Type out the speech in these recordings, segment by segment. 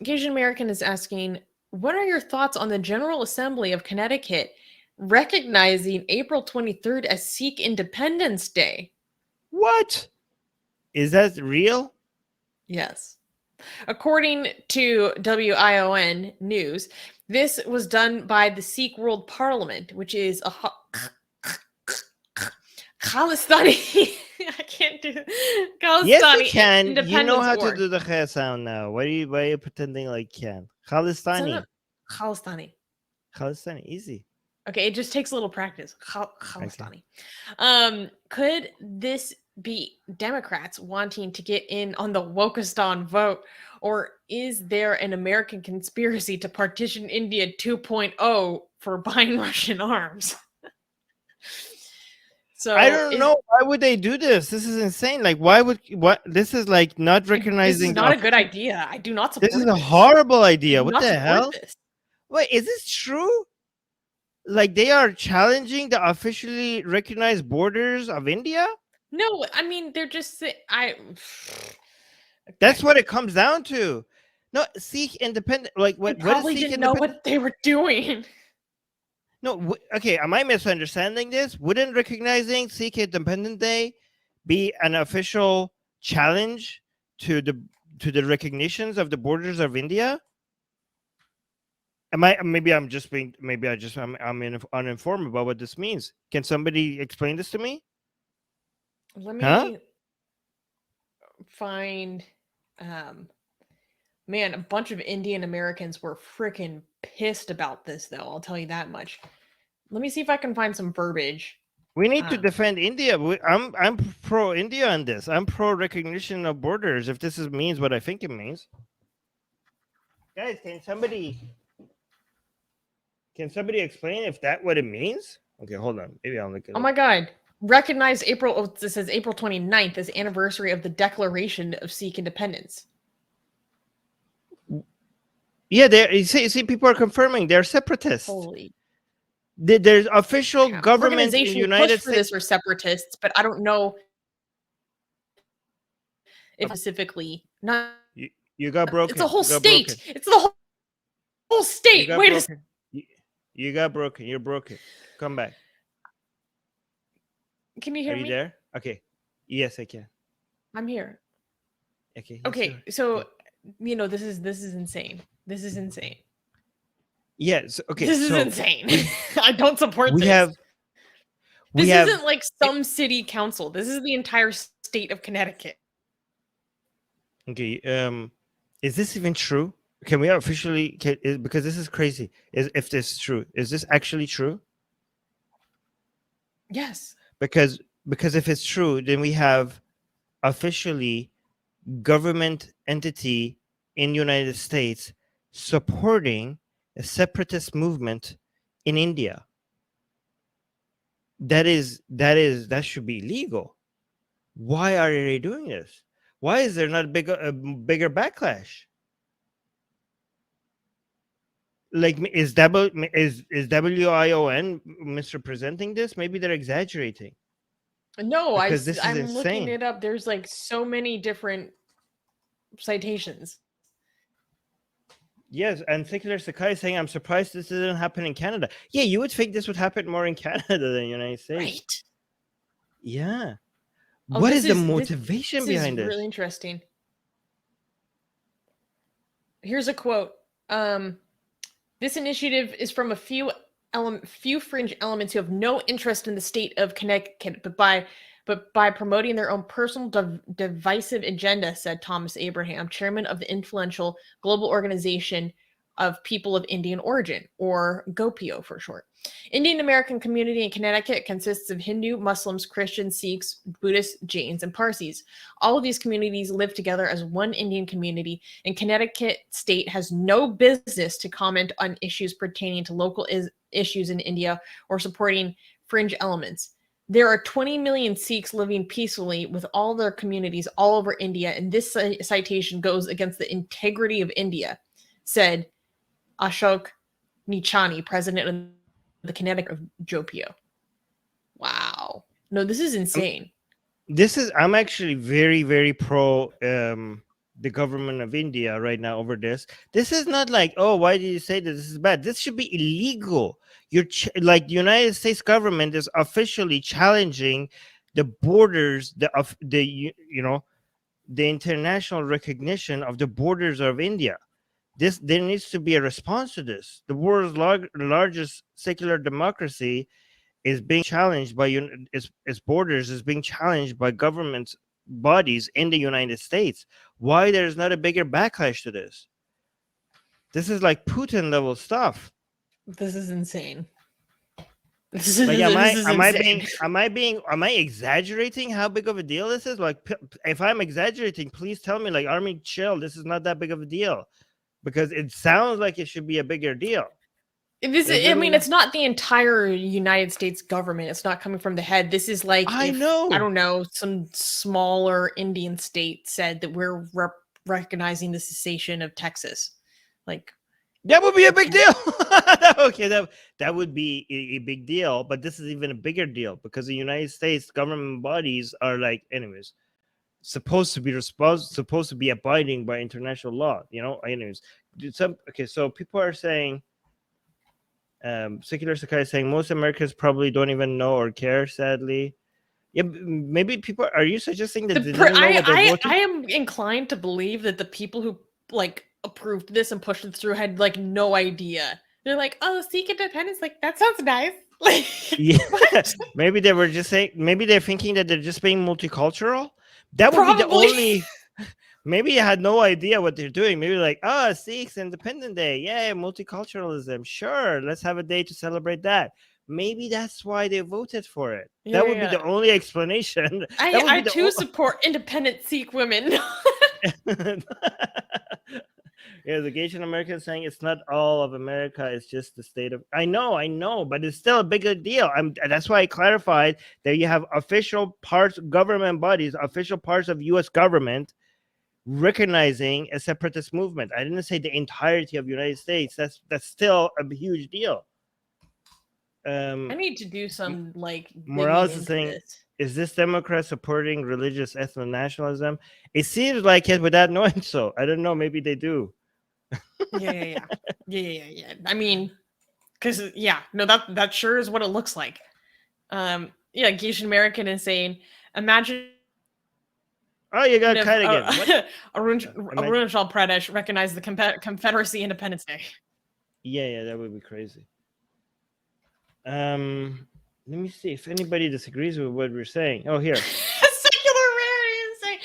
Asian American is asking, what are your thoughts on the General Assembly of Connecticut recognizing April 23rd as Sikh Independence Day? What? Is that real? Yes. According to WION News, this was done by the Sikh World Parliament, which is a Khalistani. I can't do Yes, you Khalistani can. You know independence how to org. do the kha sound now. Why are you pretending like you can? It's not Khalistani. Khalistani. Khalistani, easy. Okay, it just takes a little practice. Okay. Khalistani. Could this be Democrats wanting to get in on the Wokistan vote, or is there an American conspiracy to partition India 2.0 for buying Russian arms? I So don't know. Why would they do this? This is insane. Like, why would what? This is like not this is recognizing not the. a good idea. I do not This is support a this. horrible I idea. do What not the support hell? this. Wait, is this true? Like they are challenging the officially recognized borders of India? No, I mean they're just I. That's Okay. what it comes down to. No, Sikh independent. Like They what is probably Sikh didn't know independent? what they were doing. No, okay. Am I misunderstanding this? Wouldn't recognizing Sikh Independence Day be an official challenge to the recognitions of the borders of India? Am I? Maybe I'm just being. Maybe I'm uninformed about what this means. Can somebody explain this to me? Let Huh? me find um man, a bunch of Indian Americans were freaking pissed about this though, I'll tell you that much. Let me see if I can find some verbiage. We need to Um defend India. I'm pro India on this. I'm pro recognition of borders. If this means what I think it means, guys, can somebody explain if that what it means? Okay, hold on. Maybe I'll look it oh up. my god. Recognized April this says April 29th as anniversary of the Declaration of Sikh Independence. Yeah, you see, people are confirming they're separatists. Holy There's official cow. government in Organization United pushed for States. this are separatists, but I don't know if specifically not You got it's a broken. whole You got state. broken. It's the whole You state. got Wait a broken. You got broken. You're broken. Come back. Can you Are hear you me? there? Okay. Yes, I can. I'm here. Okay. Yes, Okay, sir. so Okay. this is insane. This is insane. Yes. Okay. This is So insane. I don't support we this. have This we have. isn't like some city council. This is the entire state of Connecticut. Okay. Is this even true? Can we officially? Because this is crazy. If this is true? Is this actually true? Yes. Because if it's true, then we have officially government entity in United States supporting a separatist movement in India. That should be illegal. Why are they doing this? Why is there not a bigger backlash? Like is WION misrepresenting this? Maybe they're exaggerating. No, Because this is I'm looking insane. it up. There's like so many different citations. Yes, and Secular Sakai is saying, I'm surprised this didn't happen in Canada. Yeah, you would think this would happen more in Canada than United States. Right. Yeah. Oh, What is the motivation this is behind this? really interesting. Here's a quote. This initiative is from a few fringe elements who have no interest in the state of Connecticut, but by promoting their own personal divisive agenda, said Thomas Abraham, chairman of the influential global organization of people of Indian origin, or GOPIO for short. Indian American community in Connecticut consists of Hindu, Muslims, Christians, Sikhs, Buddhists, Jains, and Parsis. All of these communities live together as one Indian community, and Connecticut state has no business to comment on issues pertaining to local issues in India or supporting fringe elements. There are 20 million Sikhs living peacefully with all their communities all over India, and this citation goes against the integrity of India, said Ashok Nichani, president of the Connecticut of GOPIO. Wow. No, this is insane. I'm actually very, very pro the government of India right now over this. This is not like, oh, why did you say that this is bad? This should be illegal. Like the United States government is officially challenging the borders, the international recognition of the borders of India. There needs to be a response to this. The world's largest secular democracy is being challenged by its borders is being challenged by government bodies in the United States. Why there's not a bigger backlash to this? This is like Putin level stuff. This is insane. Like, am I exaggerating how big of a deal this is? Like, if I'm exaggerating, please tell me, like, Armin, chill, this is not that big of a deal, because it sounds like it should be a bigger deal. It's not the entire United States government. It's not coming from the head. This is like, I don't know, some smaller Indian state said that we're recognizing the secession of Texas. Like, that would be a big deal. Okay, that would be a big deal, but this is even a bigger deal because the United States government bodies are, like, anyways, supposed to be abiding by international law. Anyways, so people are saying, Secular Sakai is saying most Americans probably don't even know or care. Sadly, yeah, maybe people. Are you suggesting that they don't know what they're voting? I am inclined to believe that the people who approved this and pushed it through had no idea. They're like, oh, Sikh independence, that sounds nice. Yeah, maybe they were just saying. Maybe they're thinking that they're just being multicultural. That would be the only. Maybe you had no idea what they're doing. Maybe like, Sikhs Independence Day, yeah, multiculturalism. Sure, let's have a day to celebrate that. Maybe that's why they voted for it. That would be the only explanation. I too support independent Sikh women. Yeah, the Asian American saying it's not all of America, it's just the state of. I know, but it's still a bigger deal. That's why I clarified that you have official parts, government bodies, official parts of U.S. government recognizing a separatist movement. I didn't say the entirety of the United States. That's still a huge deal. I need to do some Morales is saying, is this Democrat supporting religious ethno-nationalism? It seems like it without knowing so. I don't know. Maybe they do. Yeah. I mean, because that sure is what it looks like. Asian American is saying, imagine. Oh, you got cut again. Arunachal Pradesh recognized the Confederacy Independence Day. Yeah, that would be crazy. Let me see if anybody disagrees with what we're saying. Oh, here. Secular Rarity is saying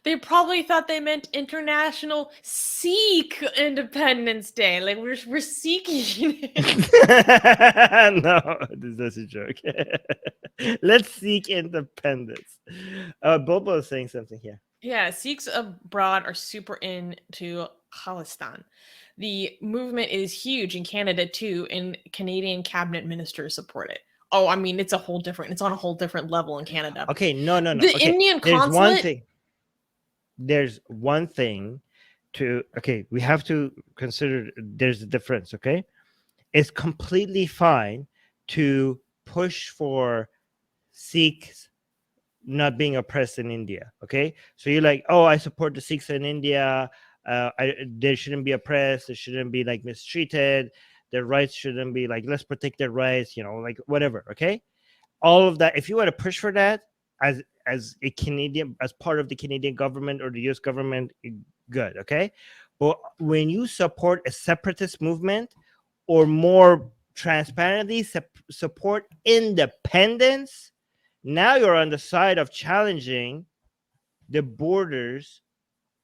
they probably thought they meant International Sikh Independence Day. Like we're seeking it. No, that's a joke. Let's seek independence. Bobo is saying something here. Yeah, Sikhs abroad are super into Khalistan. The movement is huge in Canada too, and Canadian cabinet ministers support it. Oh, I mean, it's on a whole different level in Canada. Okay, no. The Indian consulate. There's one thing to. Okay, we have to consider. There's a difference. Okay, it's completely fine to push for Sikhs not being oppressed in India. Okay, so you're like, oh, I support the Sikhs in India. They shouldn't be oppressed. They shouldn't be mistreated. Their rights shouldn't be let's protect their rights. Whatever. Okay, all of that. If you want to push for that as a Canadian, as part of the Canadian government or the U.S. government, good. Okay, but when you support a separatist movement, or more transparently support independence, now you're on the side of challenging the borders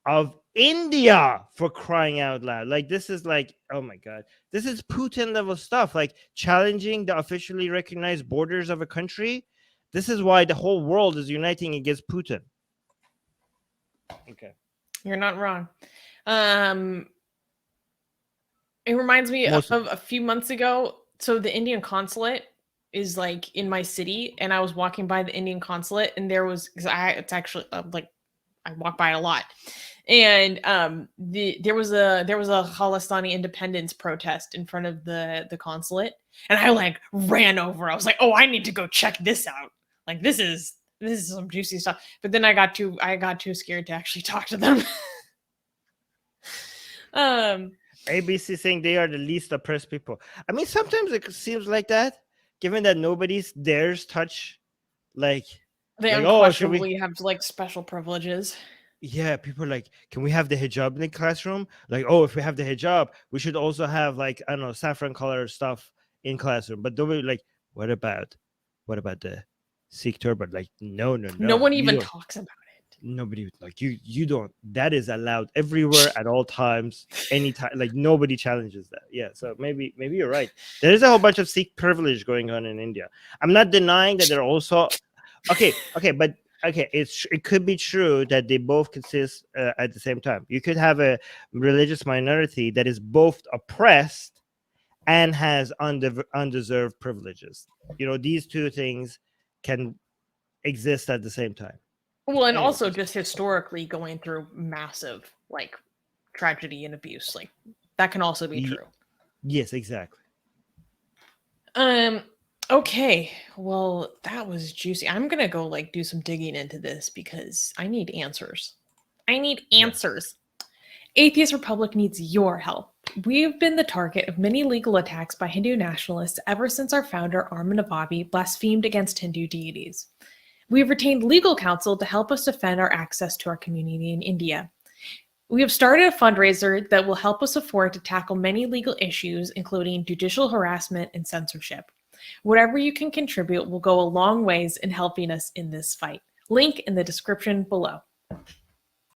of India, for crying out loud. This is oh my God, this is Putin level stuff, challenging the officially recognized borders of a country. This is why the whole world is uniting against Putin. Okay, you're not wrong. It reminds me of a few months ago. So the Indian consulate is in my city, and I was walking by the Indian consulate, and there was it's actually I walk by a lot, and there was a Khalistani independence protest in front of the consulate, and I ran over. I was like, oh, I need to go check this out. This is some juicy stuff. But then I got too scared to actually talk to them. ABC saying they are the least oppressed people. I mean, sometimes it seems like that, given that nobody dares touch, like, They oh, should we? unquestionably have like special privileges. Yeah, people are like, can we have the hijab in the classroom? Like, oh, if we have the hijab, we should also have, like, I don't know, saffron color stuff in classroom. But nobody like, what about the Sikh turban? Like, no, No one you even don't. talks about it. Nobody, like, you don't. That is allowed everywhere at all times, anytime. Like, nobody challenges that. Yeah, so maybe you're right. There is a whole bunch of Sikh privilege going on in India. I'm not denying that they're also okay, but okay, it could be true that they both consist at the same time. You could have a religious minority that is both oppressed and has undeserved privileges. These two things can exist at the same time. Well, and Anyway, also just historically going through massive like tragedy and abuse, like that can also be true. Yes, exactly. Okay, well, that was juicy. I'm gonna go like do some digging into this because I need answers. Atheist Republic needs your help. We've been the target of many legal attacks by Hindu nationalists ever since our founder Armin Navabi blasphemed against Hindu deities. We've retained legal counsel to help us defend our access to our community in India. We have started a fundraiser that will help us afford to tackle many legal issues, including judicial harassment and censorship. Whatever you can contribute will go a long ways in helping us in this fight. Link in the description below.